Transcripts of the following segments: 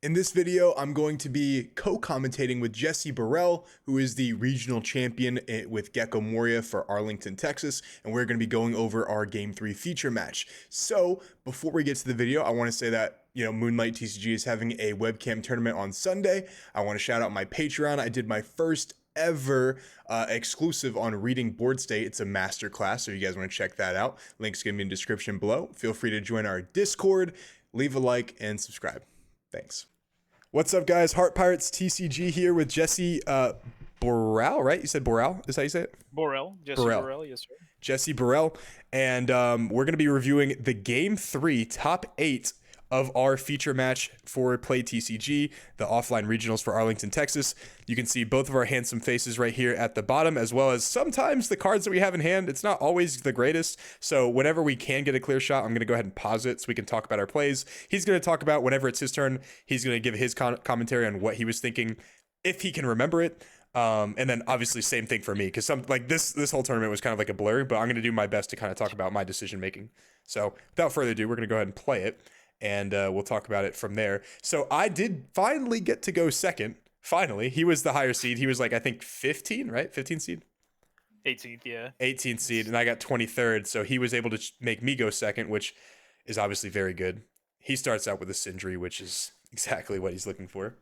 In this video, I'm going to be co-commentating with Jesse Borel, who is the regional champion with Gecko Moria for Arlington, Texas, and we're going to be going over our Game 3 feature match. So, before we get to the video, I want to say that, Moonlight TCG is having a webcam tournament on Sunday. I want to shout out my Patreon. I did my first ever exclusive on reading board state. It's a master class, so you guys want to check that out. Link's going to be in the description below. Feel free to join our Discord, leave a like, and subscribe. Thanks. What's up, guys? Heart Pirates TCG here with Jesse Borel, right? You said Borel? Is that how you say it? Borel, Jesse Borel. Borel, yes, sir. Jesse Borel. And we're going to be reviewing the Game 3 top 8 of our feature match for Play TCG, the offline regionals for Arlington, Texas. You can see both of our handsome faces right here at the bottom, as well as sometimes the cards that we have in hand. It's not always the greatest, so whenever we can get a clear shot, I'm going to go ahead and pause it so we can talk about our plays. He's going to talk about whenever it's his turn. He's going to give his commentary on what he was thinking, if he can remember it. And then obviously same thing for me, because this whole tournament was kind of like a blur, but I'm going to do my best to kind of talk about my decision making. So without further ado, we're going to go ahead and play it. And we'll talk about it from there. So I did finally get to go second. Finally, he was the higher seed. He was like, I think 15, right? 15 seed? 18th, yeah. 18th seed, and I got 23rd. So he was able to make me go second, which is obviously very good. He starts out with a Sindri, which is exactly what he's looking for.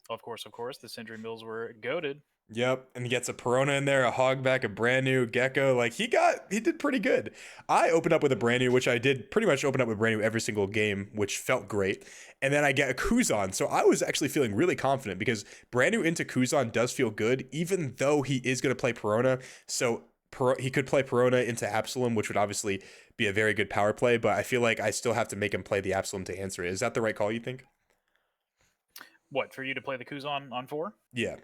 Of course. The Sindri Mills were goated. Yep, and he gets a Perona in there, a Hogback, a brand new Gecko. Like he did pretty good. I opened up with a brand new, which I did pretty much open up with brand new every single game, which felt great. And then I get a Kuzan, so I was actually feeling really confident because brand new into Kuzan does feel good, even though he is going to play Perona. So he could play Perona into Absalom, which would obviously be a very good power play. But I feel like I still have to make him play the Absalom to answer it. Is that the right call, you think? What, for you to play the Kuzan on 4? Yeah.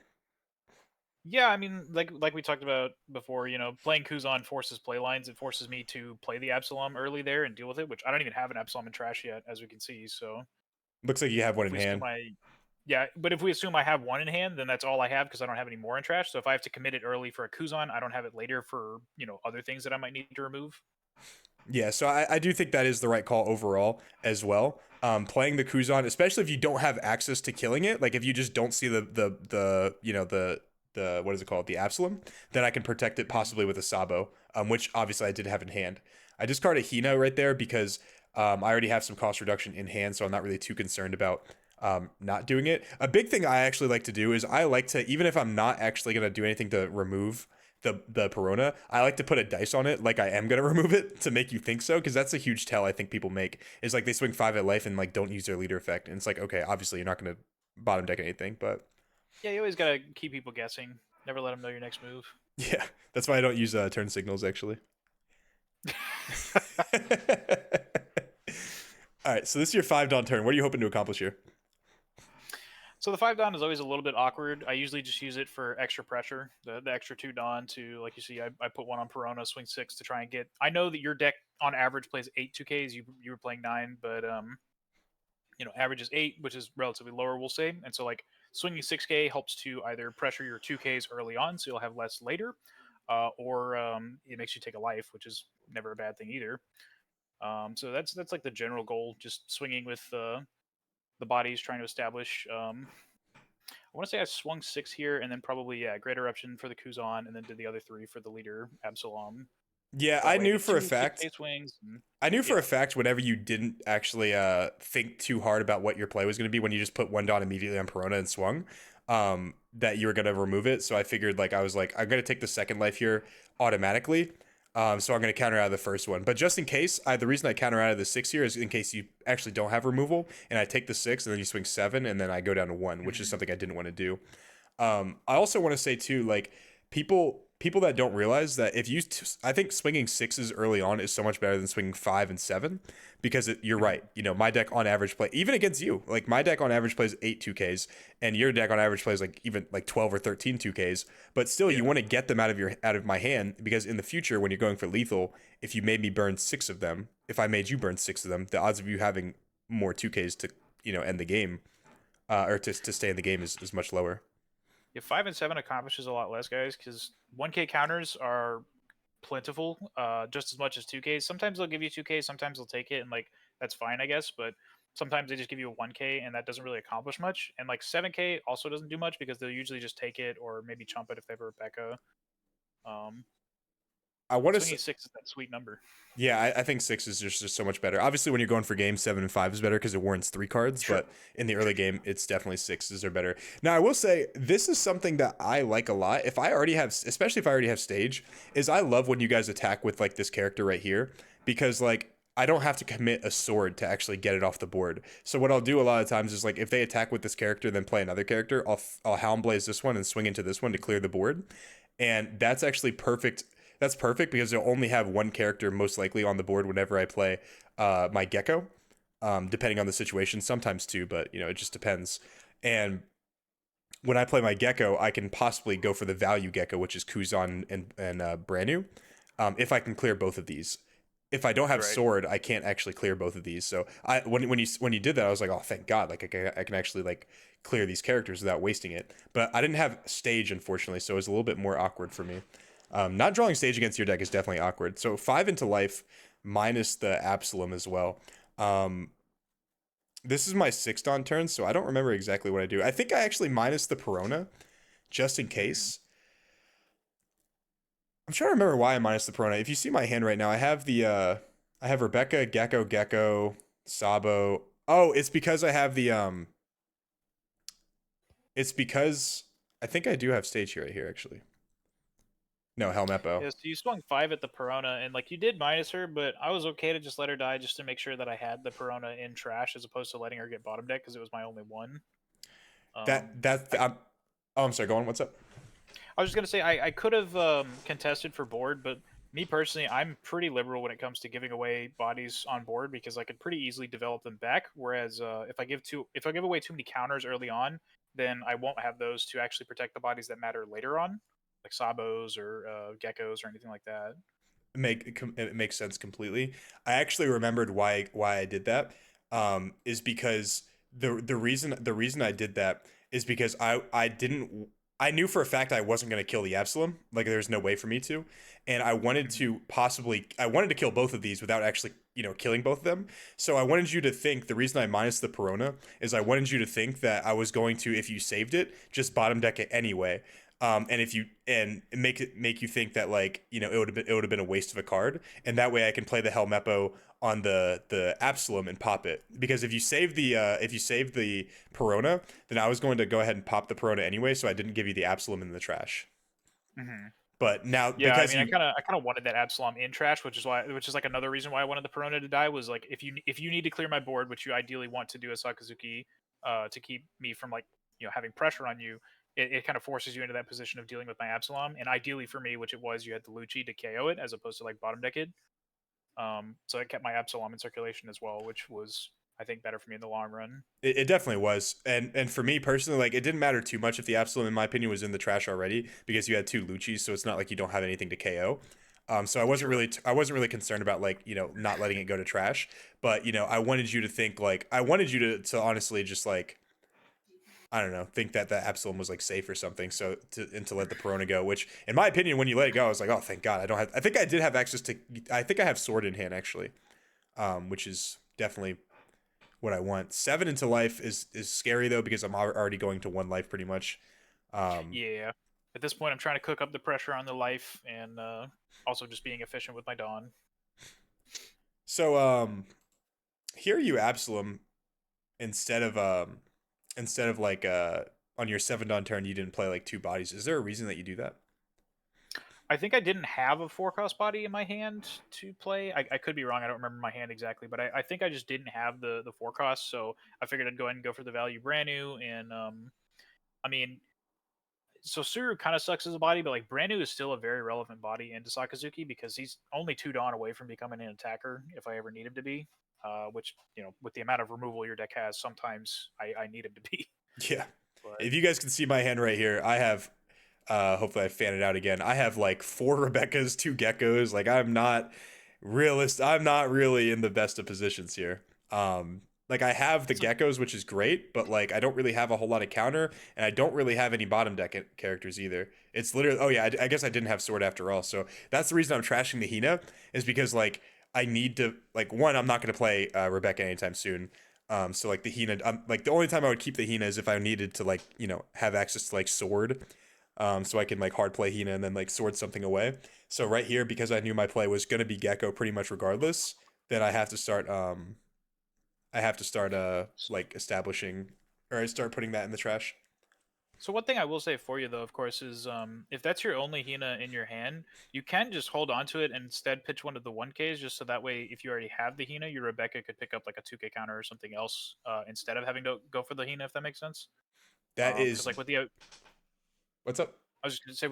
Yeah, I mean, like we talked about before, playing Kuzan forces play lines. It forces me to play the Absalom early there and deal with it, which I don't even have an Absalom in trash yet, as we can see. So Looks like you have one in hand. Yeah, but if we assume I have one in hand, then that's all I have because I don't have any more in trash. So if I have to commit it early for a Kuzan, I don't have it later for, other things that I might need to remove. Yeah, so I do think that is the right call overall as well. Playing the Kuzan, especially if you don't have access to killing it, like if you just don't see the what is it called, the Absalom, then I can protect it possibly with a Sabo, which obviously I did have in hand. I discard a Hina right there because I already have some cost reduction in hand, so I'm not really too concerned about not doing it. A big thing I actually like to do is I like to, even if I'm not actually going to do anything to remove the Perona, I like to put a dice on it like I am going to remove it to make you think so, because that's a huge tell I think people make, is like they swing 5 at life and like don't use their leader effect, and it's like, okay, obviously you're not going to bottom deck anything, but Yeah, you always gotta keep people guessing. Never let them know your next move. yeah, that's why I don't use turn signals actually. All right, so this is your 5 Dawn turn. What are you hoping to accomplish here? So the 5 Dawn is always a little bit awkward. I usually just use it for extra pressure. The extra 2 Dawn to, like you see, I put one on Perona, swing 6 to try and get. I know that your deck on average plays 8 2Ks. You were playing 9, but average is 8, which is relatively lower, we'll say. And so like swinging 6K helps to either pressure your 2Ks early on, so you'll have less later, or it makes you take a life, which is never a bad thing either. So that's like the general goal, just swinging with the bodies, trying to establish. I want to say I swung 6 here, and then probably Great Eruption for the Kuzan, and then did the other 3 for the leader Absalom. Yeah, That I way, knew get for a 2 fact. 6K swings. I knew for a fact whenever you didn't actually think too hard about what your play was going to be, when you just put 1 Dawn immediately on Perona and swung, that you were going to remove it. So I figured, like, I was like, I'm going to take the second life here automatically. So I'm going to counter out of the first one. But just in case, the reason I counter out of the 6 here is in case you actually don't have removal, and I take the 6, and then you swing 7, and then I go down to 1, which is something I didn't want to do. I also want to say too, like, people that don't realize that if you I think swinging 6s early on is so much better than swinging 5 and 7, because you're right, my deck on average play, even against you, like my deck on average plays 8 2Ks, and your deck on average plays like even like 12 or 13 2Ks, but still you want to get them out of my hand, because in the future when you're going for lethal, if you made me burn 6 of them, if I made you burn 6 of them, the odds of you having more 2Ks to end the game, or to stay in the game is much lower. Yeah, 5 and 7 accomplishes a lot less, guys, because 1K counters are plentiful, just as much as 2Ks. Sometimes they'll give you 2K, sometimes they'll take it, and like that's fine, I guess. But sometimes they just give you a 1K and that doesn't really accomplish much. And like 7K also doesn't do much because they'll usually just take it or maybe chump it if they have a Rebecca. Um, I want to say, swinging six is that sweet number. yeah, I think six is just so much better. Obviously, when you're going for game, 7 and 5 is better because it warrants 3 cards. True. But in the True. early game, it's definitely sixes are better. Now, I will say this is something that I like a lot. If I already have, especially if I already have stage, is I love when you guys attack with like this character right here because like I don't have to commit a sword to actually get it off the board. So what I'll do a lot of times is like if they attack with this character, then play another character, I'll Hound Blaze this one and swing into this one to clear the board, and that's actually perfect. That's perfect because they'll only have one character most likely on the board whenever I play my Gecko, depending on the situation. Sometimes two, but it just depends. And when I play my Gecko, I can possibly go for the value Gecko, which is Kuzan and brand new, if I can clear both of these. If I don't have Right. sword, I can't actually clear both of these. So when you did that, I was like, oh, thank God! Like I can actually like clear these characters without wasting it. But I didn't have stage, unfortunately, so it was a little bit more awkward for me. Not drawing stage against your deck is definitely awkward. So 5 into life minus the Absalom as well. Um, this is my sixth on turn, so I don't remember exactly what I do. I think I actually minus the Perona just in Mm-hmm. case. I'm trying to remember why I minus the Perona. If you see my hand right now, I have Rebecca, Gecko, Sabo. Oh, it's because I have it's because I think I do have stage here right here actually. No, Helmeppo. Yeah, so you swung 5 at the Perona, and like you did minus her, but I was okay to just let her die just to make sure that I had the Perona in trash as opposed to letting her get bottom deck because it was my only one. That's I, oh, I'm sorry, go on. What's up? I was just gonna say I could have contested for board, but me personally, I'm pretty liberal when it comes to giving away bodies on board because I could pretty easily develop them back. Whereas if I give away too many counters early on, then I won't have those to actually protect the bodies that matter later on, like Sabos or Geckos or anything like that. It makes sense completely. I actually remembered why I did that. Is because the reason I did that is because I didn't I knew for a fact I wasn't going to kill the Absalom. Like there's no way for me to, and I wanted to kill both of these without actually killing both of them. So I wanted you to think the reason I minus the Perona is I wanted you to think that I was going to, if you saved it, just bottom deck it anyway. And if you and make you think that like it would have been a waste of a card, and that way I can play the Helmeppo on the Absalom and pop it, because if you save the Perona, then I was going to go ahead and pop the Perona anyway, so I didn't give you the Absalom in the trash. Mm-hmm. But now Yeah, I because mean, you I kind of wanted that Absalom in trash, which is like another reason why I wanted the Perona to die was like if you need to clear my board, which you ideally want to do as Sakazuki, to keep me from like having pressure on you, it kind of forces you into that position of dealing with my Absalom, and ideally for me, which it was, you had the Lucci to KO it as opposed to like bottom deck it. So it kept my Absalom in circulation as well, which was I think better for me in the long run. it definitely was, and for me personally, like it didn't matter too much if the Absalom, in my opinion, was in the trash already because you had two Luccis, so it's not like you don't have anything to KO. So True. I wasn't really concerned about like not letting it go to trash, but I wanted you to think like I wanted you to honestly just like I don't know, think that the Absalom was like safe or something. So to let the Perona go, which in my opinion, when you let it go, I was like, oh, thank God, I don't have. I think I did have access to. I think I have sword in hand actually, which is definitely what I want. 7 into life is scary though because I'm already going to 1 life pretty much. Um, Yeah. At this point, I'm trying to cook up the pressure on the life and also just being efficient with my Dawn. so here you Absalom instead of like on your 7 dawn turn you didn't play like two bodies. Is there a reason that you do that? I think I didn't have a four cost body in my hand to play. I could be wrong. I don't remember my hand exactly, but I think I just didn't have the four cost. So I figured I'd go ahead and go for the value brand new. And I mean, so Suru kind of sucks as a body, but like brand new is still a very relevant body into Sakazuki because he's only 2 Dawn away from becoming an attacker if I ever need him to be. Which with the amount of removal your deck has, sometimes I need him to be. Yeah. But If you guys can see my hand right here, I have hopefully I fan it out again. I have like 4 Rebeccas, 2 Geckos. Like I'm not really in the best of positions here. Like I have the it's a Geckos, which is great, but like I don't really have a whole lot of counter, and I don't really have any bottom deck characters either. It's literally, oh yeah, I guess I didn't have sword after all. So that's the reason I'm trashing the Hina, is because like I need to, like, one, I'm not going to play Rebecca anytime soon. So like the Hina, like the only time I would keep the Hina is if I needed to like have access to like sword, so I can like hard play Hina and then like sword something away. So right here, because I knew my play was gonna be Gecko pretty much regardless, then I have to start like establishing, or I start putting that in the trash. So one thing I will say for you though, of course, is if that's your only Hina in your hand, you can just hold on to it and instead pitch one of the 1Ks, just so that way, if you already have the Hina, your Rebecca could pick up like a 2K counter or something else instead of having to go for the Hina, if that makes sense. That Because is like with the what's up. I was just gonna say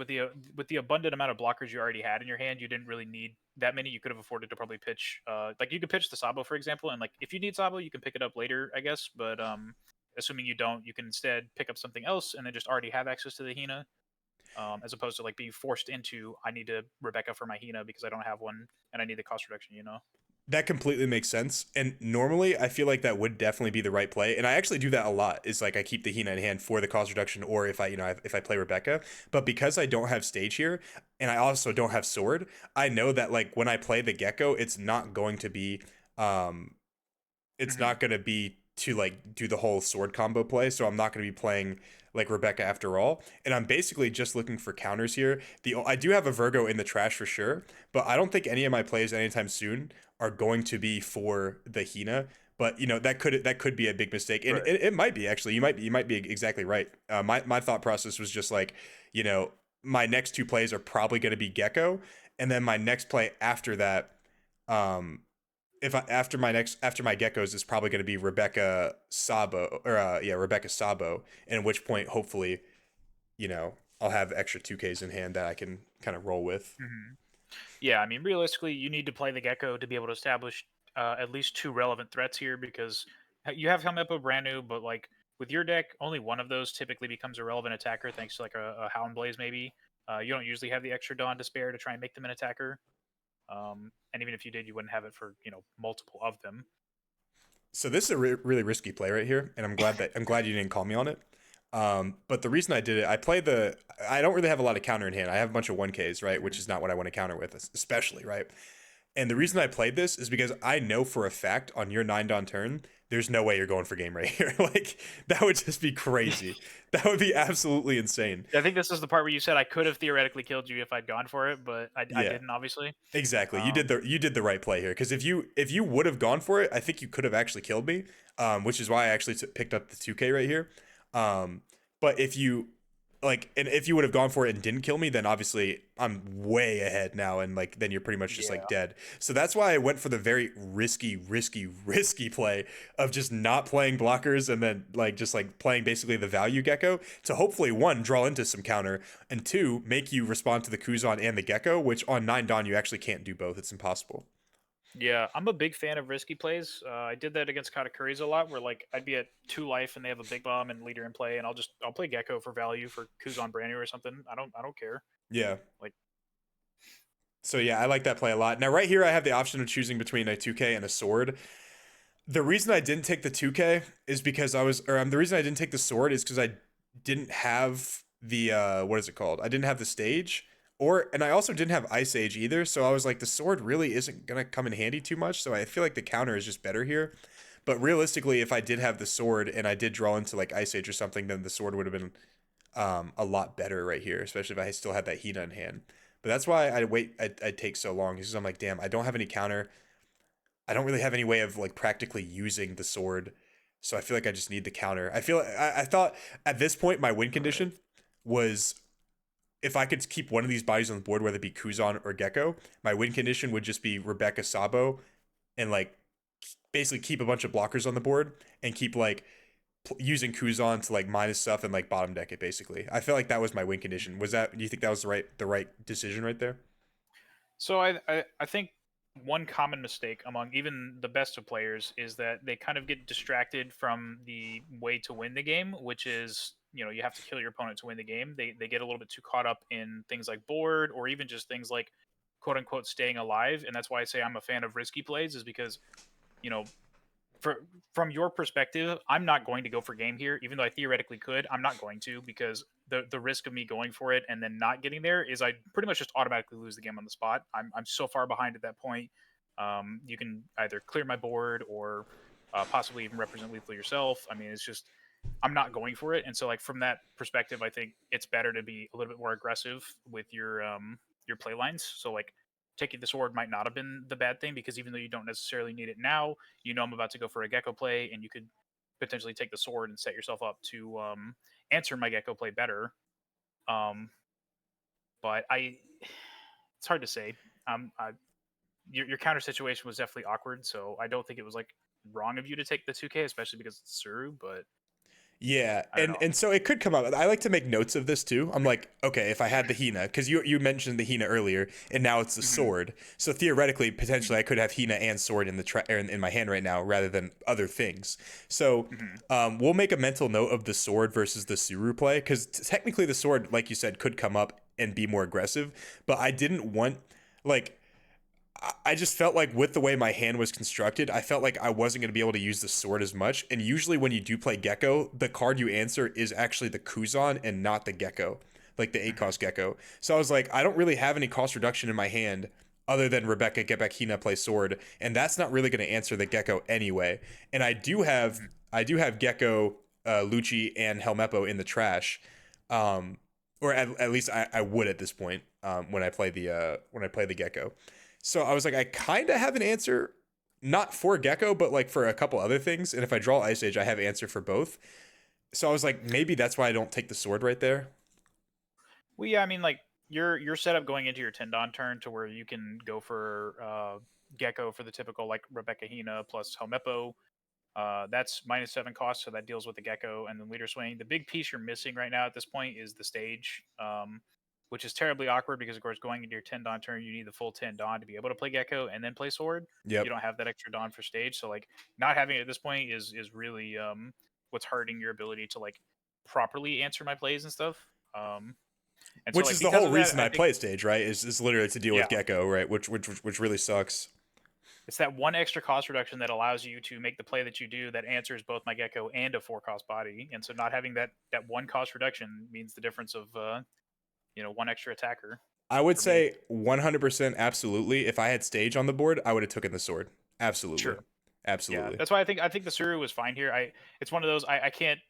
with the abundant amount of blockers you already had in your hand, you didn't really need that many. You could have afforded to probably pitch, like you could pitch the Sabo for example, and like if you need Sabo, you can pick it up later, I guess. But assuming you don't, you can instead pick up something else and then just already have access to the Hina, as opposed to like being forced into I need to Rebecca for my Hina because I don't have one and I need the cost reduction. You know. That completely makes sense. And normally, I feel like that would definitely be the right play. And I actually do that a lot. Is like I keep the Hina in hand for the cost reduction, or if I, if I play Rebecca. But because I don't have stage here, and I also don't have sword, I know that like when I play the Gecko, um, it's Hmm. not going to be to like do the whole sword combo play. So I'm not going to be playing like Rebecca after all. And I'm basically just looking for counters here. I do have a Virgo in the trash for sure, but I don't think any of my plays anytime soon are going to be for the Hina. But that could be a big mistake, and Right. it might be actually. You might be exactly right. My thought process was just like, you know, my next two plays are probably going to be Gecko, and then my next play after that, um, if I, after my geckos is probably going to be Rebecca Sabo, or Rebecca Sabo, and at which point hopefully I'll have extra 2Ks in hand that I can kind of roll with. Hmm. Yeah, I mean, realistically, you need to play the Gecko to be able to establish at least two relevant threats here because you have Helmeppo brand new, but like with your deck, only one of those typically becomes a relevant attacker thanks to like a Hound Blaze maybe. You don't usually have the extra Dawn to spare to try and make them an attacker. And even if you did, you wouldn't have it for multiple of them. So this is a really risky play right here, and I'm glad you didn't call me on it. But the reason I did it, I don't really have a lot of counter in hand. I have a bunch of 1Ks, right, which Mhm. is not what I want to counter with, especially right. And the reason I played this is because I know for a fact on your 9 Dawn turn, there's no way you're going for game right here. Like that would just be crazy. That would be absolutely insane. I think this is the part where you said I could have theoretically killed you if I'd gone for it, but I Yeah, didn't obviously. exactly. Um, You did the right play here because if you would have gone for it, I think you could have actually killed me. Which is why I actually picked up the 2K right here. Um, but if you and if you would have gone for it and didn't kill me, then obviously I'm way ahead now, and like then you're pretty much just like yeah. dead. So that's why I went for the very risky play of just not playing blockers and then like just like playing basically the value gecko to hopefully one draw into some counter and two make you respond to the Kuzan and the gecko, which on 9 Dawn you actually can't do both. It's impossible. Yeah, I'm a big fan of risky plays. I did that against Katakuris a lot, where like I'd be at 2 life and they have a big bomb and leader in play, and I'll play Gecko for value for Kuzan brand new or something. I don't care. Yeah. Like, So yeah, I like that play a lot. Now right here I have the option of choosing between a 2K and a sword. The reason I didn't take the 2K is because the reason I didn't take the sword is because I didn't have the what is it called? I didn't have the stage, and I also didn't have Ice Age either. So I was like, the sword really isn't gonna come in handy too much. So I feel like the counter is just better here. But realistically, if I did have the sword and I did draw into like Ice Age or something, then the sword would have been a lot better right here, especially if I still had that Hina in hand. But that's why I'd take so long because I'm like, damn, I don't have any counter. I don't really have any way of like practically using the sword. So I feel like I just need the counter. I thought at this point my win right. condition was if I could keep one of these bodies on the board, whether it be Kuzan or Gecko, my win condition would just be Rebecca Sabo and like basically keep a bunch of blockers on the board and keep like using Kuzan to like minus stuff and like bottom deck it basically. I felt like that was my win condition. Was that do you think that was the right decision right there? So I think one common mistake among even the best of players is that they kind of get distracted from the way to win the game, which is you have to kill your opponent to win the game. They get a little bit too caught up in things like board or even just things like quote unquote staying alive, and that's why I say I'm a fan of risky plays is because you know for from your perspective, I'm not going to go for game here, even though I theoretically could. I'm not going to because the risk of me going for it and then not getting there is I pretty much just automatically lose the game on the spot. I'm so far behind at that point. You can either clear my board or possibly even represent lethal yourself. I mean, it's just I'm not going for it, and so like from that perspective, I think it's better to be a little bit more aggressive with your play lines. So like taking the sword might not have been the bad thing because even though you don't necessarily need it now, you know I'm about to go for a gecko play, and you could potentially take the sword and set yourself up to answer my gecko play better. Um, but it's hard to say. Your counter situation was definitely awkward, so I don't think it was like wrong of you to take the 2K, especially because it's Suru. But Yeah, I don't and know. and so it could come up. I like to make notes of this too. I'm like, okay, if I had the Hina, because you mentioned the Hina earlier, and now it's the Hmm. sword. So theoretically, potentially, I could have Hina and sword in the in my hand right now, rather than other things. So, Hmm. we'll make a mental note of the sword versus the Suru play, because technically the sword, like you said, could come up and be more aggressive. But I didn't want like I just felt like with the way my hand was constructed, I felt like I wasn't going to be able to use the sword as much. And usually when you do play Gecko, the card you answer is actually the Kuzan and not the Gecko, like the 8 Hmm. cost Gecko. So I was like, I don't really have any cost reduction in my hand other than Rebecca get back Hina play sword, and that's not really going to answer the Gecko anyway. And Hmm. I do have Gecko, Lucci, and Helmeppo in the trash. Um, or at least I would at this point, when I play the Gecko. So I was like, I kind of have an answer, not for Gecko, but like for a couple other things. And if I draw Ice Age, I have answer for both. So I was like, maybe that's why I don't take the sword right there. Well, yeah, I mean, like your setup going into your Tendon turn to where you can go for Gecko for the typical like Rebecca Hina plus Helmeppo. That's -7 cost, so that deals with the Gecko and then leader swing. The big piece you're missing right now at this point is the stage, which is terribly awkward because of course going into your 10 Dawn turn, you need the full 10 Dawn to be able to play Gecko and then play Sword. You Yep. don't have that extra Dawn for stage, so like not having it at this point is really what's hurting your ability to like properly answer my plays and stuff. And so Which like is the because whole of that, reason I I think play stage, right? Is literally to deal yeah, with Gecko, right? Which really sucks. it's that one extra cost reduction that allows you to make the play that you do that answers both my Gecko and a 4 cost body. And so not having that one cost reduction means the difference of one extra attacker I would for me. say 100% absolutely. If I had stage on the board, I would have taken the sword. Absolutely. Sure. Yeah, Absolutely. that's why I think the Suru was fine here. It's one of those I can't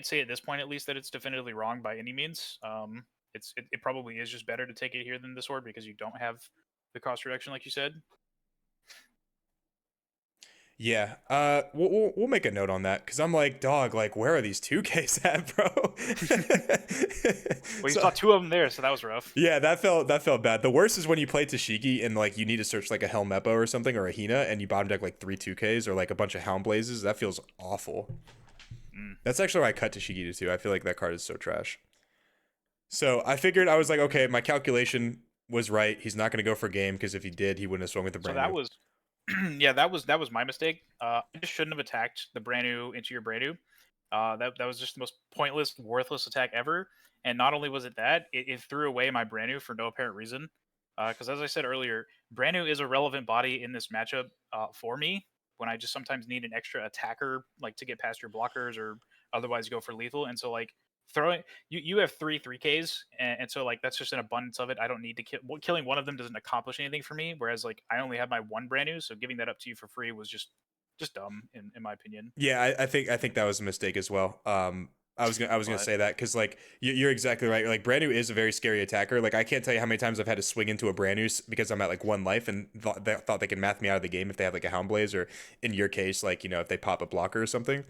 say at this point at least that it's definitively wrong by any means. It probably is just better to take it here than the sword because you don't have the cost reduction like you said. Yeah, we'll make a note on that because I'm like, dog, like, where are these 2Ks at, bro? Well, you So saw two of them there, so that was rough. yeah, that felt bad. The worst is when you play Tashigi and like you need to search like a Helmeppo or something or a Hina and you bottom deck like 3 2Ks or like a bunch of Hound Blazes. That feels awful. Mm. That's actually why I cut Tashigi to 2. I feel like that card is so trash. So I figured I was like, okay, my calculation was right. He's not going to go for game because if he did, he wouldn't have swung with the So brand that new. was yeah, that was my mistake. I just shouldn't have attacked the brand new into your brand new. That was just the most pointless, worthless attack ever. And not only was it that, it threw away my brand new for no apparent reason. Because as I said earlier, brand new is a relevant body in this matchup for me when I just sometimes need an extra attacker like to get past your blockers or otherwise go for lethal. And so like throwing you have 3 3Ks and so like that's just an abundance of it. I don't need to killing one of them doesn't accomplish anything for me. Whereas like I only have my one brand new, so giving that up to you for free was just dumb in my opinion. Yeah, I think that was a mistake as well. I was gonna But say that because like you're exactly right. Like brand new is a very scary attacker. Like I can't tell you how many times I've had to swing into a brand new because I'm at like 1 life and thought they can math me out of the game if they have like a Hound Blaze or in your case like if they pop a blocker or something.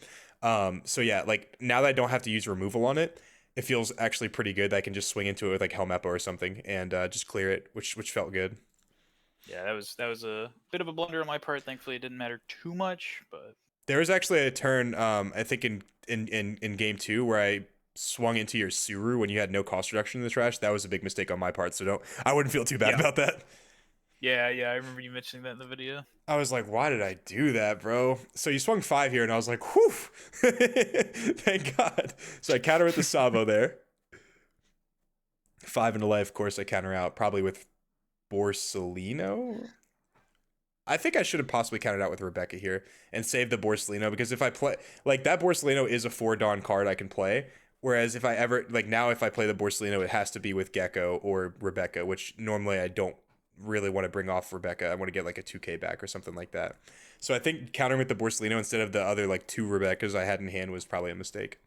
So yeah, like now that I don't have to use removal on it, it feels actually pretty good that I can just swing into it with like Helmeppo or something and just clear it, which felt good. yeah, that was a bit of a blunder on my part. Thankfully, it didn't matter too much. But There was actually a turn, I think in game two where I swung into your Suru when you had no cost reduction in the trash. That was a big mistake on my part, so I wouldn't feel too bad yeah, about that. yeah, I remember you mentioning that in the video. I was like, why did I do that, bro? So you swung 5 here, and I was like, whew, thank God. So I counter with the Sabo there. 5 into life, of course, I counter out probably with Borsalino. I think I should have possibly counted out with Rebecca here and saved the Borsalino because if I play like that Borsalino is a 4 Dawn card I can play. Whereas if I ever like now if I play the Borsalino, it has to be with Gecko or Rebecca, which normally I don't really want to bring off Rebecca. I want to get like a 2K back or something like that. So I think countering with the Borsellino instead of the other like 2 Rebeccas I had in hand was probably a mistake.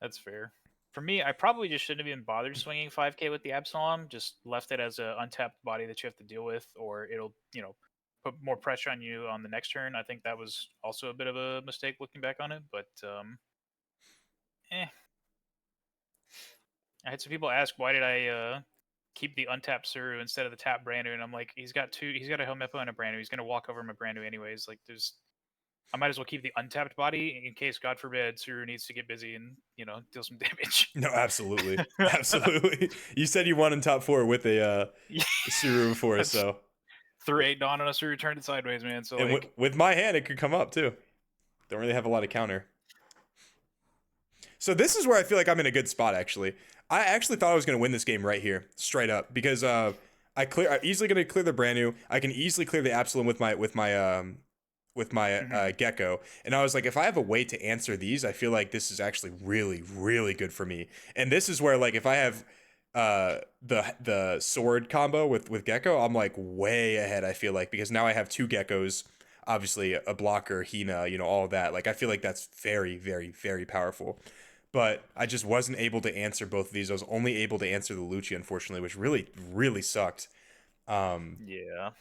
That's fair. For me, I probably just shouldn't have even bothered swinging 5K with the Absalom. Just left it as a untapped body that you have to deal with, or it'll put more pressure on you on the next turn. I think that was also a bit of a mistake looking back on it, but eh. I had some people ask why did I keep the untapped Suru instead of the tap Brandu, and I'm like, he's got a Helmeppo and a Brandu. He's gonna walk over my Brandu anyways. Like, I might as well keep the untapped body in case, God forbid, Suru needs to get busy and deal some damage. No, absolutely, absolutely. You said you won in top 4 with a Yeah, Suru before, that's so 3-8 Dawn on a Suru turned it sideways, man. So and like, with my hand it could come up too. Don't really have a lot of counter. So this is where I feel like I'm in a good spot actually. I actually thought I was going to win this game right here, straight up, because I'm easily going to clear the brand new. I can easily clear the Absalom with my mhm. Gecko, and I was like, if I have a way to answer these, I feel like this is actually really really good for me. And this is where like if I have the sword combo with Gecko, I'm like way ahead. I feel like because now I have 2 Geckos, obviously a blocker, Hina, all of that. Like I feel like that's very very very powerful. But I just wasn't able to answer both of these. I was only able to answer the Lucci, unfortunately, which really, really sucked. Um, Yeah,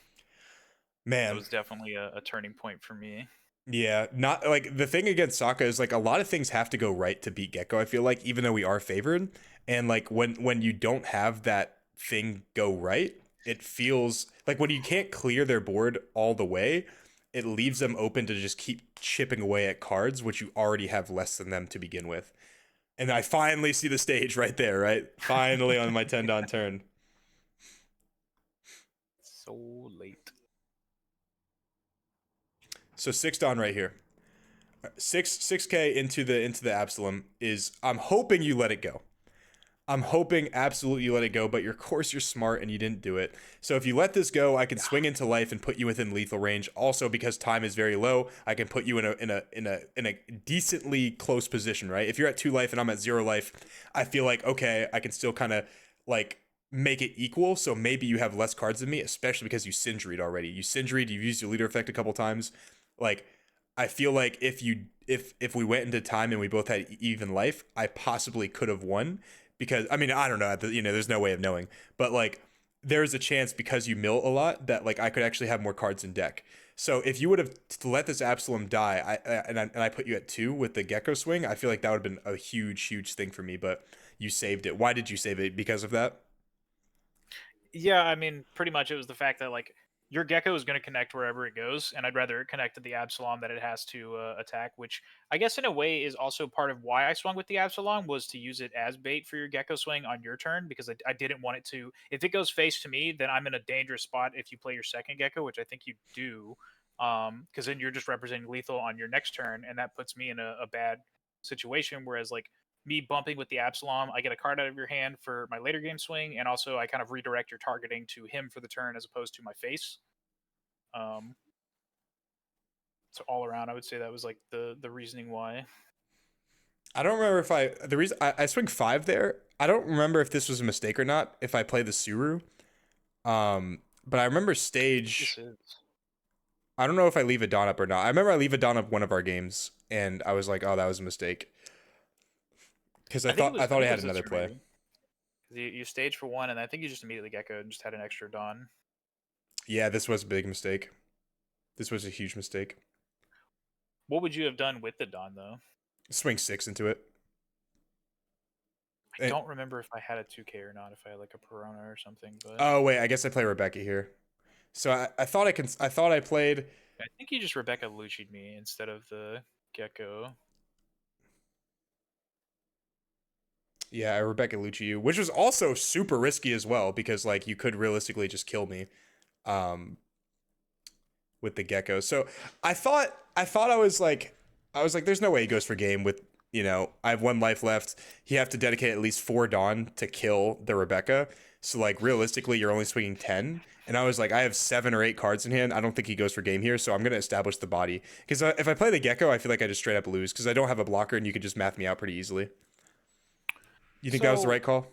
that man, was definitely a turning point for me. yeah, not like the thing against Sokka is like a lot of things have to go right to beat Gecko. I feel like even though we are favored, and like when you don't have that thing go right, it feels like when you can't clear their board all the way, it leaves them open to just keep chipping away at cards, which you already have less than them to begin with. And I finally see the stage right there, right? Finally on my 10 Don turn. So late. So 6 Don right here. 6K into the Absalom is I'm hoping you let it go. I'm hoping absolutely you let it go, but of course you're smart and you didn't do it. So if you let this go, I can swing into life and put you within lethal range. Also, because time is very low, I can put you in a decently close position, right? If you're at 2 life and I'm at 0 life, I feel like okay, I can still kind of like make it equal. So maybe you have less cards than me, especially because you Sindried already. You Sindried, you've used your leader effect a couple times. Like I feel like if we went into time and we both had even life, I possibly could have won because I mean I don't know, there's no way of knowing, but like there's a chance because you mill a lot that like I could actually have more cards in deck. So if you would have let this Absalom die, and I put you at 2 with the Gecko swing, I feel like that would have been a huge thing for me. But you saved it. Why did you save it? Because of that? Yeah, I mean, pretty much it was the fact that like your Gecko is going to connect wherever it goes, and I'd rather it connect to the Absalom that it has to attack, which I guess in a way is also part of why I swung with the Absalom was to use it as bait for your Gecko swing on your turn because I didn't want it to. If it goes face to me, then I'm in a dangerous spot if you play your second Gecko, which I think you do, because then you're just representing lethal on your next turn, and that puts me in a bad situation. Whereas like me bumping with the Absalom, I get a card out of your hand for my later game swing, and also I kind of redirect your targeting to him for the turn as opposed to my face. Um, so all around, I would say that was like the reasoning why. I don't remember if the reason I swing 5 there. I don't remember if this was a mistake or not. If I play the Suru, but I remember I think stage. this is. I don't know if I leave a Dawn up or not. I remember I leave a Dawn up one of our games, and I was like, oh, that was a mistake because I I think it thought I was. I thought I think it had was this another turn play. maybe. You staged for one, and I think you just immediately gecko and just had an extra dawn. Yeah, this was a big mistake. This was a huge mistake. What would you have done with the dawn though? Swing 6 into it. I And, don't remember if I had a 2K or not. If I had like a Perona or something, but oh wait, I guess I play Rebecca here. So I thought I thought I played. I think you just Rebecca Lucci'd me instead of the gecko. Yeah, Rebecca Lucci, which was also super risky as well because like you could realistically just kill me. Um, with the gecko. So I thought I was like, there's no way he goes for game with I have 1 life left. You have to dedicate at least 4 Dawn to kill the Rebecca. So like realistically, you're only swinging 10. And I was like, I have 7 or 8 cards in hand. I don't think he goes for game here, so I'm gonna establish the body. Because if I play the gecko, I feel like I just straight up lose because I don't have a blocker and you could just math me out pretty easily. You think that was the So right call?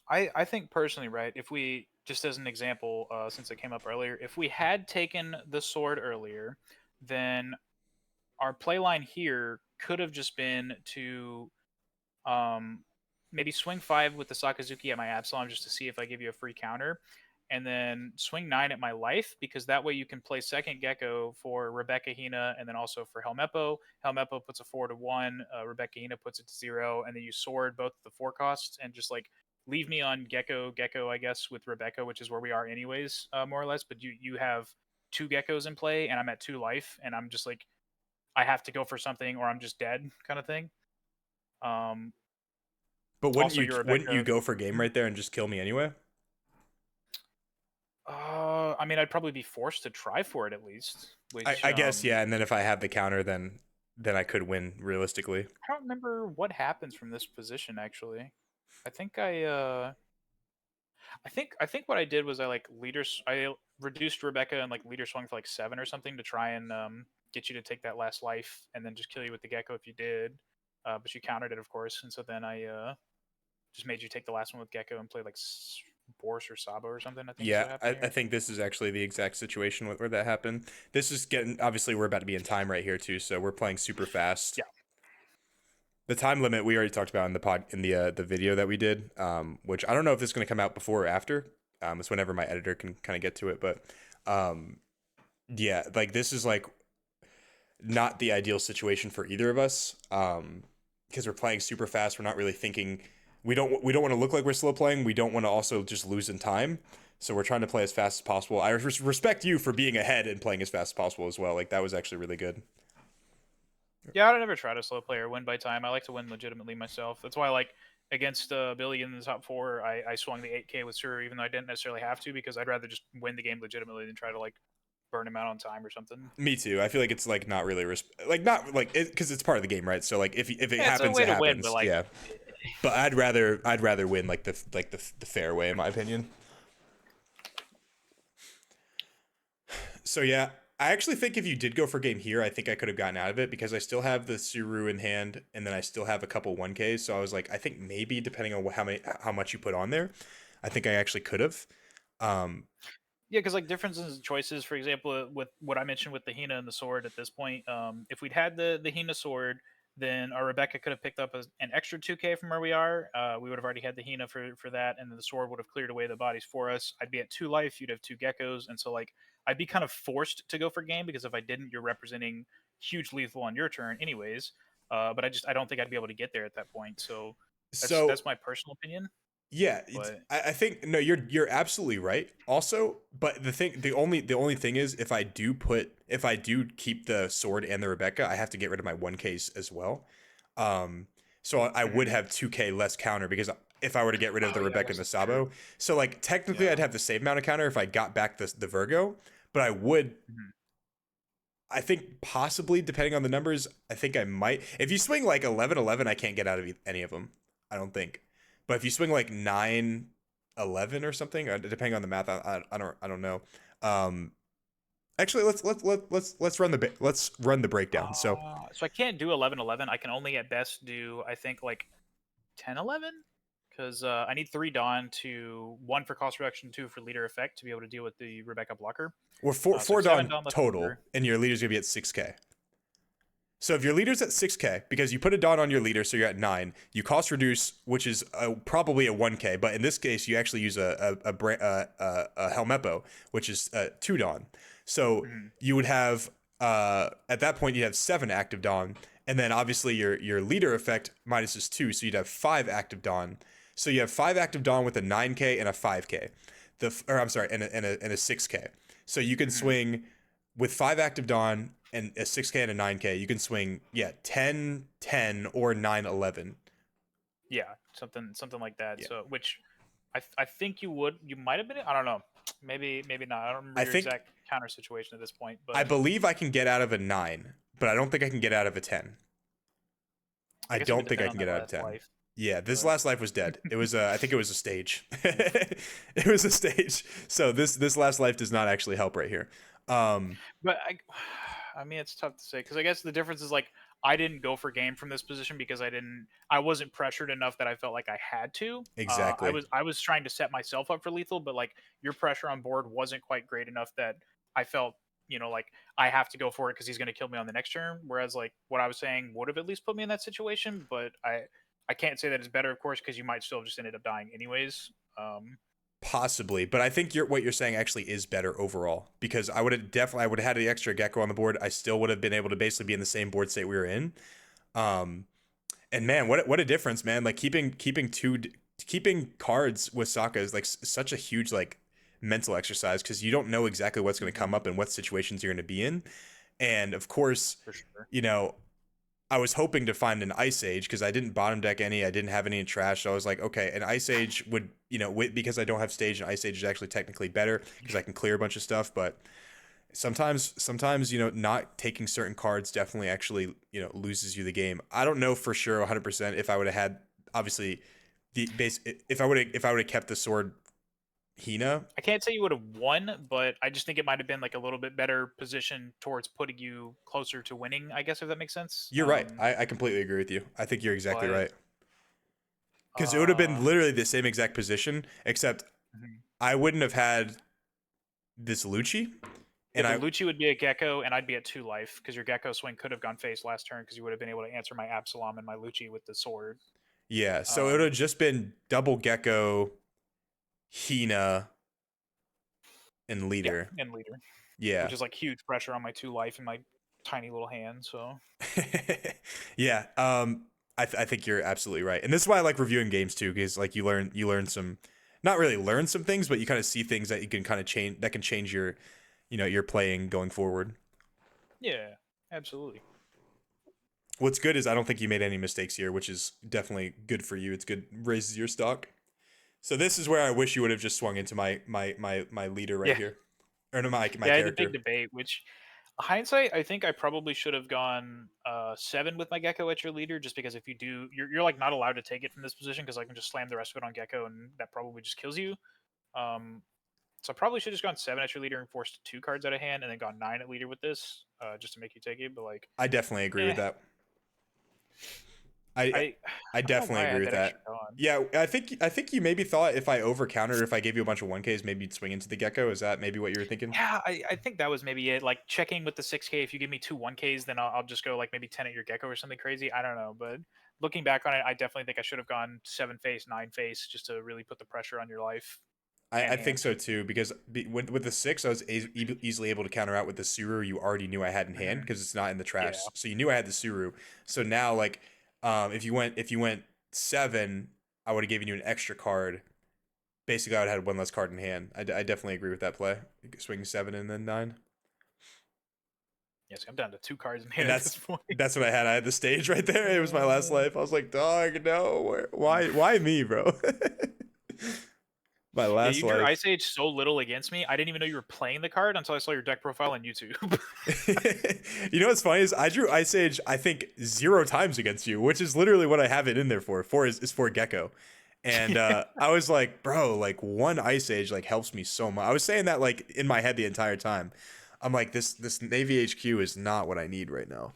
I think personally, right? If we just as an example, since it came up earlier, if we had taken the sword earlier, then our play line here could have just been to um, maybe swing 5 with the Sakazuki at my Absalom just to see if I give you a free counter, and then swing 9 at my life because that way you can play second Gecko for Rebecca Hina and then also for Helmeppo. Helmeppo puts a 4-1, Rebecca Hina puts it to 0, and then you sword both the 4 costs and just like leave me on Gecko, I guess, with Rebecca, which is where we are anyways, more or less. But you have 2 Geckos in play and I'm at 2 life and I'm just like I have to go for something or I'm just dead kind of thing. Um, But Also, your wouldn't you Rebecca. go for game right there and just kill me anyway? I mean, I'd probably be forced to try for it at least. Which I guess yeah, and then if I have the counter, then I could win realistically. I don't remember what happens from this position actually. I think I think what I did was I like leaders. I reduced Rebecca and like leader swung for like 7 or something to try and get you to take that last life and then just kill you with the Gecko if you did. But you countered it, of course, and so then I just made you take the last one with Gecko and play like Boris or Sabo or something. I think is Yeah, what happened I here. think this is actually the exact situation where that happened. This is getting obviously we're about to be in time right here too, so we're playing super fast. Yeah. The time limit we already talked about in the video that we did, which I don't know if this is going to come out before or after. It's whenever my editor can kind of get to it, but um, yeah, like this is like not the ideal situation for either of us, because we're playing super fast. We're not really thinking. We don't want to look like we're slow playing. We don't want to also just lose in time. So we're trying to play as fast as possible. I respect you for being ahead and playing as fast as possible as well. Like that was actually really good. Yeah, I never try to slow play or win by time. I like to win legitimately myself. That's why, like, against Billy in the top 4, I swung the 8K with Suru, even though I didn't necessarily have to, because I'd rather just win the game legitimately than try to, like, burn him out on time or something. Me too. I feel like it's like not really like not like it because it's part of the game, right? So like if it Yeah, it's a happens, way it to win, but, happens. like, Yeah. But I'd rather win like the fair way in my opinion. So yeah, I actually think if you did go for game here, I think I could have gotten out of it because I still have the Suru in hand, and then I still have a couple 1Ks. So I was like, I think maybe depending on how much you put on there, I think I actually could have. Um, yeah, because, like, differences in choices, for example, with what I mentioned with the Hina and the sword at this point, if we'd had the Hina sword, then our Rebecca could have picked up an extra 2K from where we are. We would have already had the Hina for that, and then the sword would have cleared away the bodies for us. I'd be at 2 life, you'd have 2 Geckos, and so, like, I'd be kind of forced to go for game because if I didn't, you're representing huge lethal on your turn, anyways. But I don't think I'd be able to get there at that point. So so that's my personal opinion. yeah, But I think no, you're absolutely right. Also, but the only thing is if I do keep the sword and the Rebecca, I have to get rid of my 1Ks as well. Um, so I would mhm. have 2K less counter because if I were to get rid of Oh the yeah, I Rebecca and guess the that's true. Sabo, so like technically Yeah. I'd have the same amount of counter if I got back the Virgo, but Mhm. I think possibly depending on the numbers, I think I might. If you swing like 11-11, I can't get out of any of them. I don't think. But if you swing like 9-11 or something, depending on the math, I don't know. Um, actually, let's run the breakdown. So So I can't do 11-11. I can only at best do I think like 10-11 because I need 3 Dawn to 1 for cost reduction, 2 for leader effect to be able to deal with the Rebecca blocker. we're four So I four have 7 down Dawn left total, over. and your leader's gonna be at 6K. So if your leader's at 6K, because you put a dot on your leader, so you're at 9, you cost reduce, which is probably a 1K, but in this case, you actually use a Helmeppo, which is 2 Dawn. So Mhm. you would have, at that point, you'd have 7 active Dawn, and then obviously your leader effect minus is 2, so you'd have 5 active Dawn. So you have 5 active Dawn with a 9K and a 5K. Or I'm sorry, and a 6K. So you can Mhm. swing with 5 active Dawn and a 6K and a 9K, you can swing, yeah, 10-10 or 9-11. Yeah, something like that. Yeah. So which I think you might have been. I don't know. Maybe not. I don't remember I your think, exact counter situation at this point, I but believe I can get out of a 9, but I don't think I can get out of a 10. I I guess it would don't think depend I on can that get out of last 10. life. Yeah, this But last life was dead. It was, I think it was a stage. It was a stage. So this last life does not actually help right here. Um, But I mean, it's tough to say because I guess the difference is like I didn't go for game from this position because I wasn't pressured enough that I felt like I had to. Exactly. I was trying to set myself up for lethal, but like your pressure on board wasn't quite great enough that I felt, like I have to go for it because he's going to kill me on the next turn. Whereas like what I was saying would have at least put me in that situation, but I can't say that it's better, of course, because you might still have just ended up dying anyways. Possibly, but I think what you're saying actually is better overall, because I would have had the extra gecko on the board. I still would have been able to basically be in the same board state we were in. Um, and man, what a difference, man! Like keeping cards with Sokka is like such a huge like mental exercise, because you don't know exactly what's going to come Mhm, up and what situations you're going to be in. And of course, for sure. you know, I was hoping to find an Ice Age because I didn't bottom deck any. I didn't have any in trash. So I was like, okay, an Ice Age would, because I don't have stage, an Ice Age is actually technically better because I can clear a bunch of stuff. But sometimes, not taking certain cards definitely actually, loses you the game. I don't know for sure 100% if I would have had, obviously, the base, if I would have kept the sword Hina. I can't say you would have won, but I just think it might have been like a little bit better position towards putting you closer to winning, I guess, if that makes sense. You're right. I completely agree with you. I think you're exactly But right. Because it would have uh, been literally the same exact position, except mhm. I wouldn't have had this Lucci, Yeah, and the I Lucci would be a Gecko, and I'd be at 2 life because your Gecko swing could have gone face last turn because you would have been able to answer my Absalom and my Lucci with the sword. yeah, so it would have Um, just been double Gecko, Hina, and yeah, leader. and leader, Yeah. which is like huge pressure on my 2 life and my tiny little hand. So Yeah. I think you're absolutely right, and this is why I like reviewing games too, because like you learn some, not really learn some things, but you kind of see things that you can kind of change, that can change your playing going forward. yeah, absolutely. What's good is I don't think you made any mistakes here, which is definitely good for you. It's good, raises your stock. So this is where I wish you would have just swung into my leader right Yeah, here, or no, my yeah. I had the big character. debate, which hindsight, I think I probably should have gone 7 with my Gecko at your leader, just because if you do, you're like not allowed to take it from this position because I can just slam the rest of it on Gecko, and that probably just kills you. Um, So I probably should have just gone 7 at your leader and forced 2 cards out of hand, and then gone 9 at leader with this, just to make you take it. But like, I definitely agree with eh, that. I I I I don't know definitely why I agree had with that extra that. done. Yeah, I think you maybe thought if I over countered, if I gave you a bunch of 1Ks, maybe you'd swing into the gecko. Is that maybe what you were thinking? Yeah, I think that was maybe it. Like checking with the 6K, if you give me 2 1Ks, then I'll just go like maybe 10 at your gecko or something crazy. I don't know, but looking back on it, I definitely think I should have gone 7 face, 9 face, just to really put the pressure on your life I and think hand. so too, because with the six, I was easily able to counter out with the Suru you already knew I had in hand, Hmm. because it's not in the Yeah. trash. So you knew I had the Suru. So now, like, if you went 7, I would have given you an extra card. Basically, I would have had one less card in hand. I definitely agree with that play. Swing 7 and then 9. Yes, I'm down to 2 cards in And hand at this that's point. that's what I had. I had the stage right there. It was my last Uh, life. I was like, dog, no, why me, bro? My Yeah, last you drew life. Ice Age so little against me. I didn't even know you were playing the card until I saw your deck profile on YouTube. You know what's funny is I drew Ice Age, I think, 0 times against you, which is literally what I have it in there for. Four is for Gecko. And I was like, bro, like one Ice Age like helps me so much. I was saying that like in my head the entire time. I'm like, this Navy HQ is not what I need right now.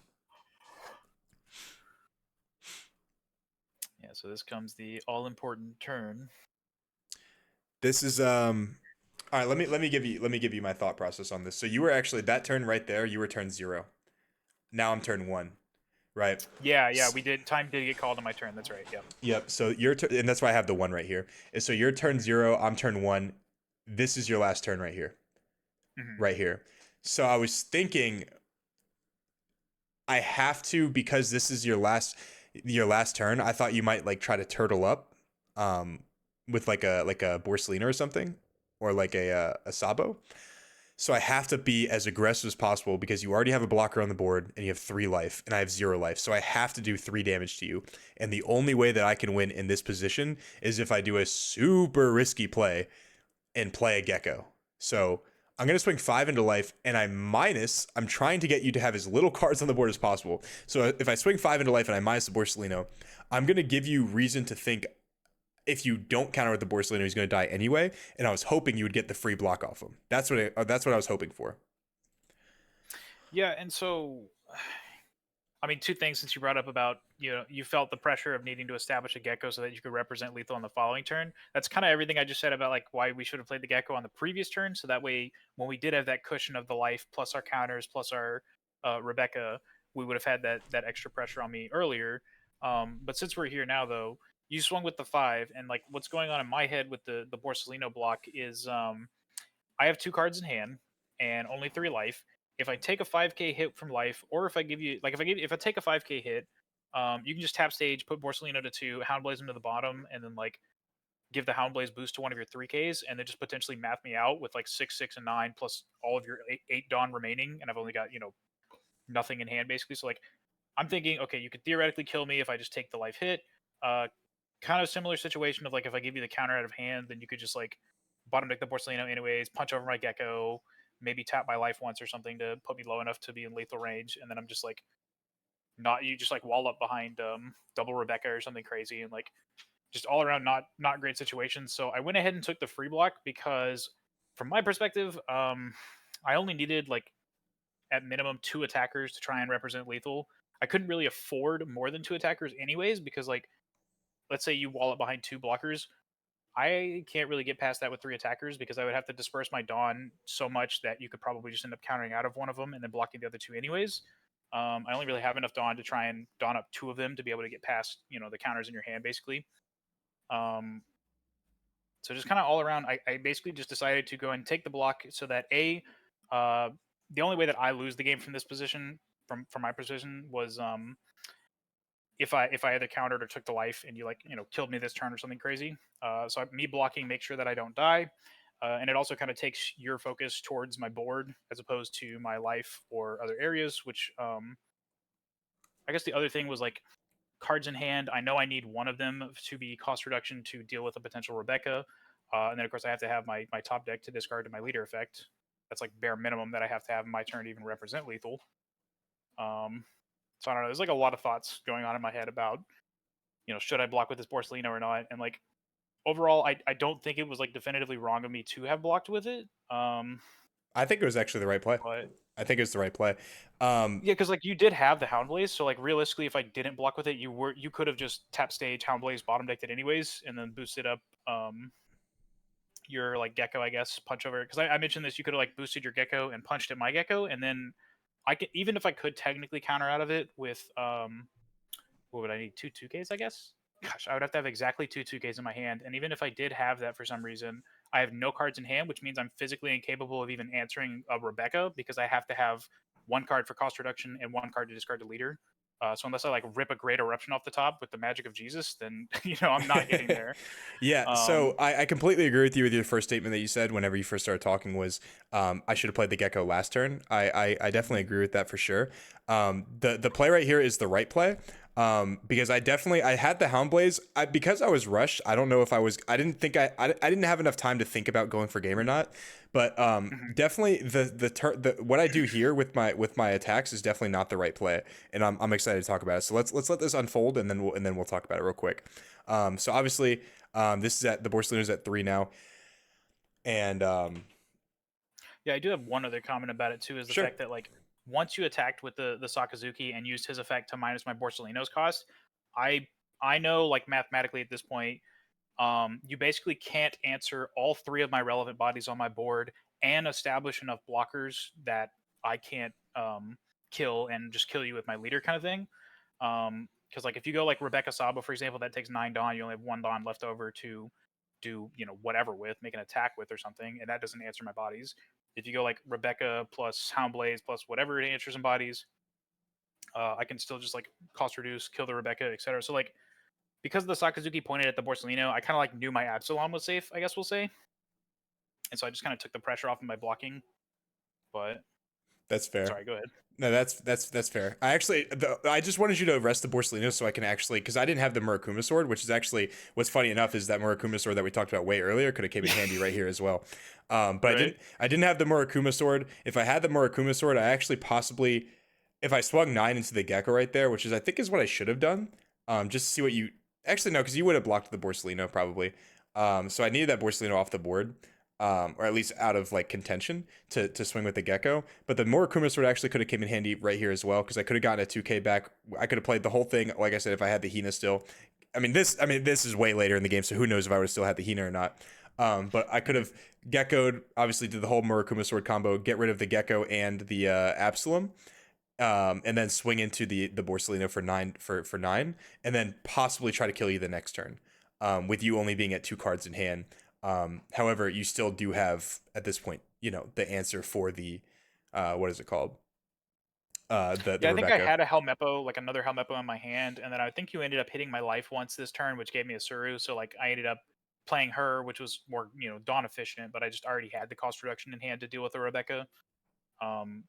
Yeah, so this comes the all important turn. This is all right, let me give you my thought process on this. So you were actually that turn right there, you were turn 0. Now I'm turn 1, right? Yeah, yeah, we did. Time did get called on my turn. That's right. Yep. Yep. So your turn, and that's why I have the 1 right here. And so your turn 0, I'm turn 1. This is your last turn right here. Hmm. Right here. So I was thinking I have to, because this is your last turn. I thought you might like try to turtle up um with like a Borsalino or something, or like a Sabo. So I have to be as aggressive as possible because you already have a blocker on the board and you have 3 life and I have 0 life. So I have to do 3 damage to you. And the only way that I can win in this position is if I do a super risky play and play a gecko. So I'm going to swing 5 into life, and I'm trying to get you to have as little cards on the board as possible. So if I swing 5 into life and I minus the Borsalino, I'm going to give you reason to think if you don't counter with the Borsalino, he's going to die anyway. And I was hoping you would get the free block off him. That's what I was hoping for. Yeah, and so I mean, two things since you brought up about, you felt the pressure of needing to establish a gecko so that you could represent lethal on the following turn. That's kind of everything I just said about like why we should have played the gecko on the previous turn. So that way, when we did have that cushion of the life plus our counters plus our Rebecca, we would have had that extra pressure on me earlier. But since we're here now, though, you swung with the 5, and like what's going on in my head with the Borsellino block is I have 2 cards in hand and only 3 life. If I take a 5k hit from life, or if I give you like if I take a 5k hit, you can just tap stage, put Borsellino to 2, Houndblaze him to the bottom, and then like give the Houndblaze boost to one of your 3Ks, and then just potentially math me out with like 6, 6, and 9 plus all of your eight Dawn remaining, and I've only got nothing in hand basically. So like I'm thinking, okay, you could theoretically kill me if I just take the life hit. Uh, Kind of similar situation of like if I give you the counter out of hand, then you could just like bottom deck the Borsellino anyways, punch over my Gecko, maybe tap my life once or something to put me low enough to be in lethal range, and then I'm just like not you just like wall up behind double Rebecca or something crazy, and like just all around not great situations. So I went ahead and took the free block because from my perspective, I only needed like at minimum 2 attackers to try and represent lethal. I couldn't really afford more than 2 attackers anyways because like let's say you wall up behind 2 blockers. I can't really get past that with 3 attackers because I would have to disperse my Dawn so much that you could probably just end up countering out of one of them and then blocking the other 2 anyways. I only really have enough Dawn to try and Dawn up 2 of them to be able to get past, the counters in your hand, basically. Um, so just kind of all around, I basically just decided to go and take the block so that uh, the only way that I lose the game from this position, from my position, was if I either countered or took the life and you like killed me this turn or something crazy. So me blocking makes sure that I don't die, and it also kind of takes your focus towards my board as opposed to my life or other areas. Which I guess the other thing was like cards in hand. I know I need one of them to be cost reduction to deal with a potential Rebecca, and then of course I have to have my top deck to discard to my leader effect. That's like bare minimum that I have to have in my turn to even represent lethal. Um, so I don't know. There's like a lot of thoughts going on in my head about should I block with this Borsellino or not? And like overall, I don't think it was like definitively wrong of me to have blocked with it. I think it was actually the right play. But I think it was the right play. Um, yeah, because like you did have the Houndblaze, so like realistically, if I didn't block with it, you could have just tap stage Houndblaze bottom decked it anyways, and then boosted up your like Gecko, I guess, punch over. Because I mentioned this, you could have like boosted your Gecko and punched at my Gecko, and then I could even if I could technically counter out of it with what would I need? 2 2Ks, I guess. Gosh, I would have to have exactly 2 2Ks in my hand. And even if I did have that for some reason, I have no cards in hand, which means I'm physically incapable of even answering a Rebecca because I have to have 1 card for cost reduction and 1 card to discard to leader. So unless I like rip a great eruption off the top with the magic of Jesus, then I'm not getting there. yeah, so Um, I completely agree with you with your first statement that you said whenever you first started talking was I should have played the Gecko last turn. I definitely agree with that for sure. The play right here is the right play. Because I had the Houndblaze because I was rushed. I don't know if I didn't think I didn't have enough time to think about going for game or not. But mhm. definitely the what I do here with my attacks is definitely not the right play, and I'm excited to talk about it. So let's let this unfold, and then we'll talk about it real quick. So obviously, this is at the Borsellino's at 3 now, and Yeah, I do have one other comment about it too, is the sure. fact that like once you attacked with the Sakazuki and used his effect to minus my Borsellino's cost, I I know like mathematically at this point, you basically can't answer all 3 of my relevant bodies on my board and establish enough blockers that I can't kill and just kill you with my leader kind of thing. Because like if you go like Rebecca Saba, for example, that takes 9 Dawn, you only have 1 Dawn left over to do whatever with, make an attack with or something, and that doesn't answer my bodies. If you go like Rebecca plus Houndblaze plus whatever it answers in bodies, I can still just like cost reduce, kill the Rebecca, etc. So like because the Sakazuki pointed at the Borsellino, I kind of like knew my Absalom was safe, I guess we'll say, and so I just kind of took the pressure off of my blocking. But That's fair. sorry, go ahead. No, that's fair. I just wanted you to arrest the Borsellino so I can actually because I didn't have the Murakuma sword, which is actually what's funny enough is that Murakuma sword that we talked about way earlier could have came in handy right here as well. But Right. I didn't have the Murakuma sword. If I had the Murakuma sword, I actually possibly if I swung 9 into the Gecko right there, which is I think is what I should have done. Just to see what you actually no, because you would have blocked the Borsellino probably. So I needed that Borsellino off the board. or at least out of like contention to swing with the Gecko. But the Murakuma sword actually could have came in handy right here as well, because I could have gotten a 2K back. I could have played the whole thing, like I said, if I had the Hina still. I mean this is way later in the game, so who knows if I would have still had the Hina or not. But I could have geckoed, obviously did the whole Murakuma sword combo, get rid of the Gecko and the Absalom, and then swing into the Borsellino for nine, and then possibly try to kill you the next turn, with you only being at 2 cards in hand. However, you still do have at this point, the answer for the what is it called? The Yeah, I think I Rebecca. had a Helmeppo, like another Helmeppo in my hand, and then I think you ended up hitting my life once this turn, which gave me a Suru. So like I ended up playing her, which was more Dawn efficient, but I just already had the cost reduction in hand to deal with the Rebecca. Um,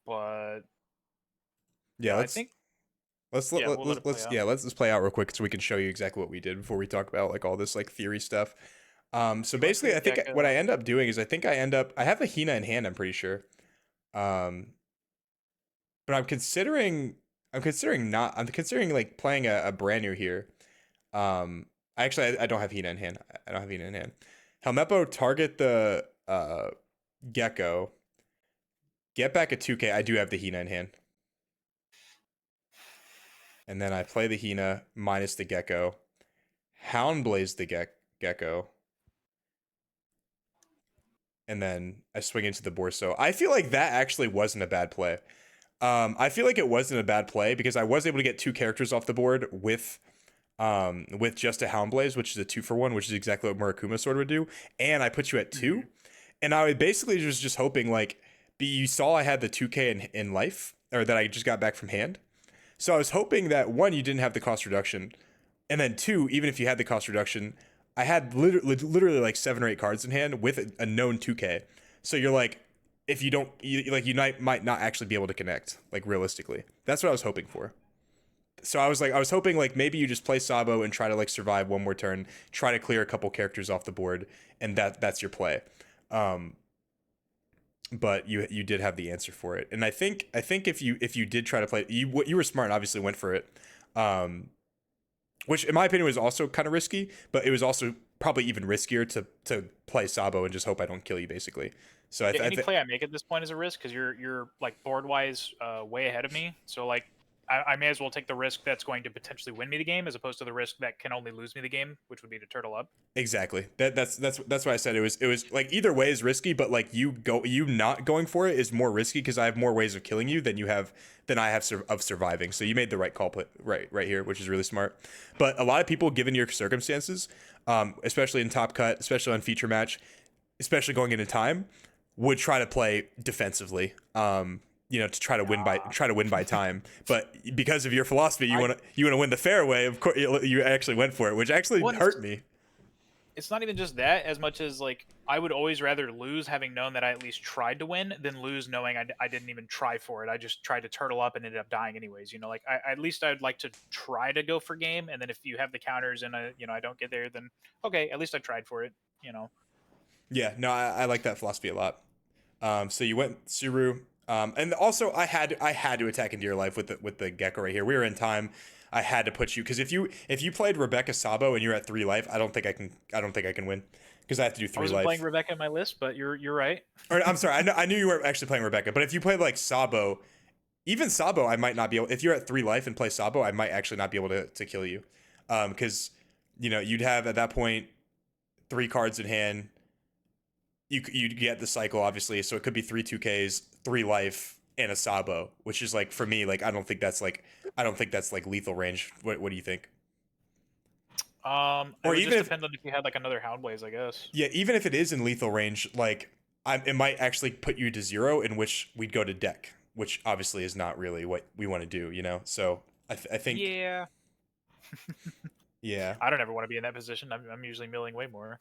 but Yeah, yeah, I let's think let's let, yeah, let, we'll let let's it play let's out. yeah let's just play out real quick so we can show you exactly what we did before we talk about like all this like theory stuff. So You went for basically, the I think what I Gecko. end up doing is I have a Hina in hand. I'm pretty sure. Um, but I'm considering like playing a brand new here. I don't have Hina in hand. I don't have Hina in hand. Helmeppo, target the Gecko. Get back a 2K. I do have the Hina in hand. And then I play the Hina minus the Gecko. Houndblaze the Gecko. And then I swing into the Borso. I feel like that actually wasn't a bad play. I feel like it wasn't a bad play because I was able to get 2 characters off the board with just a Houndblaze, which is a 2-for-1, which is exactly what Murakuma Sword would do. And I put you at Mhm. 2. And I basically was just hoping, like, you saw I had the 2K in life, or that I just got back from hand. So I was hoping that, one, you didn't have the cost reduction. And then, two, even if you had the cost reduction, I had literally like 7 or 8 cards in hand with a known 2K. So you're like, if you don't, you might not actually be able to connect, like, realistically. That's what I was hoping for. So I was hoping like maybe you just play Sabo and try to like survive one more turn, try to clear a couple characters off the board, and that's your play. Um, but you did have the answer for it, and I think if you did try to play, you were smart and obviously went for it, um, which in my opinion was also kind of risky, but it was also probably even riskier to play Sabo and just hope I don't kill you basically. So Yeah, any play I make at this point is a risk because you're like board wise way ahead of me. So like I may as well take the risk that's going to potentially win me the game as opposed to the risk that can only lose me the game, which would be to turtle up. exactly. That's why I said it was like either way is risky, but like you not going for it is more risky because I have more ways of killing you than I have of surviving. So you made the right call, right here, which is really smart. But a lot of people, given your circumstances, especially in top cut, especially on feature match, especially going into time, would try to play defensively. To Nah, try to win by time. But because of your philosophy, I you want to win the fair way. Of course, you actually went for it, which actually once hurt me. it's not even just that as much as like I would always rather lose having known that I at least tried to win than lose knowing I didn't even try for it. I just tried to turtle up and ended up dying anyways. Like at least I'd like to try to go for game, and then if you have the counters and I don't get there, then okay, at least I tried for it. You know. Yeah, no, I like that philosophy a lot. So you went Suru, and also I had to attack into your life with the Gecko right here. We were in time. I had to put you because if you played Rebecca Sabo and you're at 3 life, I don't think I can win because I have to do I three wasn't playing life. Rebecca in my list, but you're right. Or I'm sorry, I knew you were actually playing Rebecca, but if you played like Sabo, even Sabo, I might not be able. If you're at 3 life and play Sabo, I might actually not be able to kill you, because you'd have at that point 3 cards in hand. You get the cycle obviously, so it could be 3 2Ks, 3 life, and a Sabo, which is like for me like I don't think that's like lethal range. What do you think? It Or would even just if depend on if you had like another Houndblaze, I guess. yeah, even if it is in lethal range, like it might actually put you to 0, in which we'd go to deck, which obviously is not really what we want to do. So I think Yeah, yeah. I don't ever want to be in that position. I'm usually milling way more.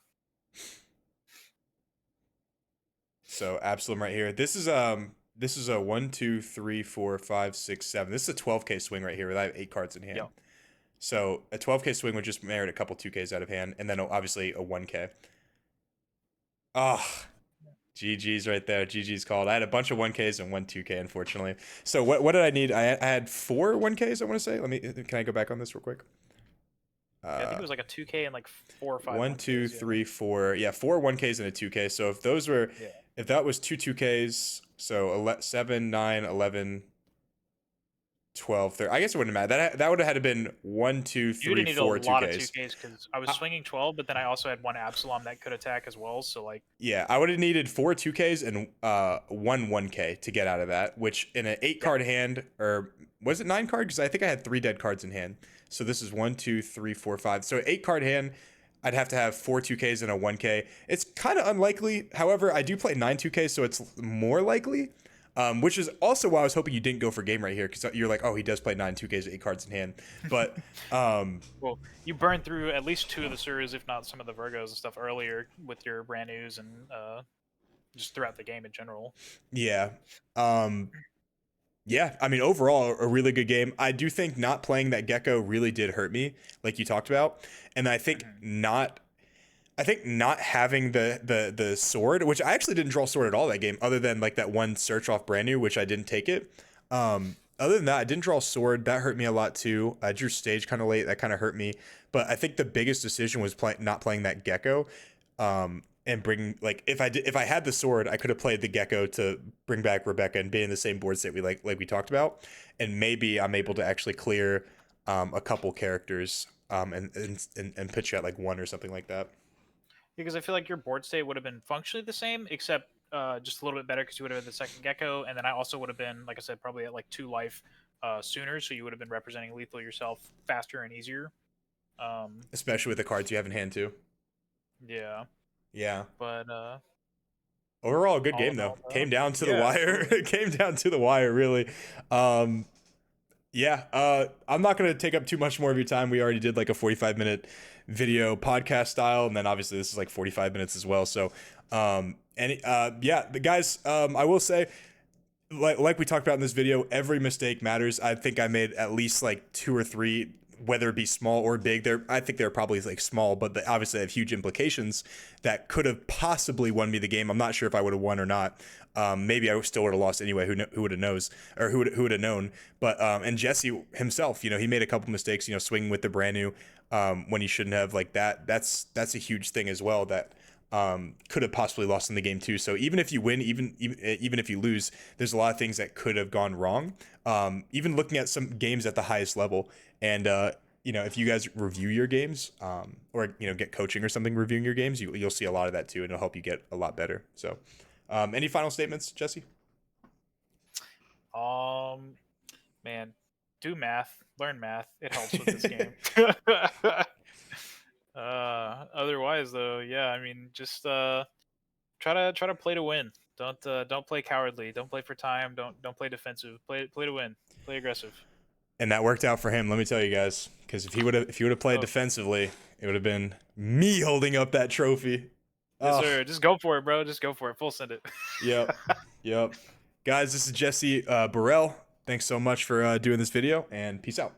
So Absalom right here. This is a 1 2 3 4 5 6 7. This is a 12K swing right here. I have 8 cards in hand. Yep. So a 12K swing would just merit a couple 2Ks out of hand, and then obviously a 1K. Oh, GG's right there. GG's called. I had a bunch of 1Ks and one 2K, unfortunately. So what did I need? I had 4 1Ks, I want to say. Can I go back on this real quick? Yeah, I think it was like a 2K and like 4 or 5 1, 2, 1Ks. Yeah. 3, 4. Yeah, 4 1Ks and a 2K. So if those were, Yeah. if that was two 2Ks, so 7, 9, 11, 12, 13. I guess it wouldn't matter. That would have had to been 1, 2, You would have 3, needed a 4 lot of 2Ks. 2Ks because I was I, swinging 12, but then I also had one Absalom that could attack as well. So like, yeah, I would have needed 4 2Ks and one 1K to get out of that, which in an 8 yeah, card hand, or was it 9 card? Because I think I had 3 dead cards in hand. So this is 1, 2, 3, 4, 5. So 8 card hand, I'd have to have 4 2Ks and a 1K. It's kind of unlikely. However, I do play 9 2Ks, so it's more likely. Which is also why I was hoping you didn't go for game right here, because you're like, oh, he does play 9 2Ks, 8 cards in hand. But well, you burned through at least 2 of the Surus, if not some of the Virgos and stuff earlier with your brand news and just throughout the game in general. yeah. Um, Yeah, I mean, overall, a really good game. I do think not playing that gecko really did hurt me, like you talked about, and I think not having the sword, which I actually didn't draw sword at all that game, other than like that one search off brand new, which I didn't take it. Other than that, I didn't draw sword. That hurt me a lot too. I drew stage kind of late. That kind of hurt me. But I think the biggest decision was not playing that gecko. And bring like if I had the sword, I could have played the gecko to bring back Rebecca and be in the same board state like we talked about, and maybe I'm able to actually clear a couple characters and pitch out like one or something like that. Because I feel like your board state would have been functionally the same, except just a little bit better because you would have had the second gecko, and then I also would have been, like I said, probably at like 2 life sooner, so you would have been representing lethal yourself faster and easier. Especially with the cards you have in hand too. Yeah, Yeah. but Overall, a good all game in though. all, though, Came down to the yeah, wire. absolutely. It came down to the wire, really. Um, Yeah, I'm not going to take up too much more of your time. We already did like a 45-minute video podcast style, and then obviously this is like 45 minutes as well. So, yeah, the guys, I will say, like we talked about in this video, every mistake matters. I think I made at least like 2 or 3, whether it be small or big. I think they're probably like small, but they obviously have huge implications that could have possibly won me the game. I'm not sure if I would have won or not. Maybe I still would have lost anyway. Who would have knows, or who would have known? But and Jesse himself, he made a couple mistakes. Swinging with the brand new when he shouldn't have. Like that. That's a huge thing as well. That could have possibly lost in the game too. So even if you win, even if you lose, there's a lot of things that could have gone wrong. Even looking at some games at the highest level, and if you guys review your games, or get coaching or something reviewing your games, you'll see a lot of that too, and it'll help you get a lot better. So, any final statements, Jesse? Um, man, do math, learn math. It helps with this game. Otherwise, though, yeah, I mean, just try to play to win. Don't play cowardly. Don't play for time. Don't play defensive. Play to win. Play aggressive. And that worked out for him. Let me tell you guys, because if he would have played Oh, defensively, it would have been me holding up that trophy. yes, Oh, sir. Just go for it, bro. Just go for it. Full send it. yep, yep. Guys, this is Jesse Borel. Thanks so much for doing this video, and peace out.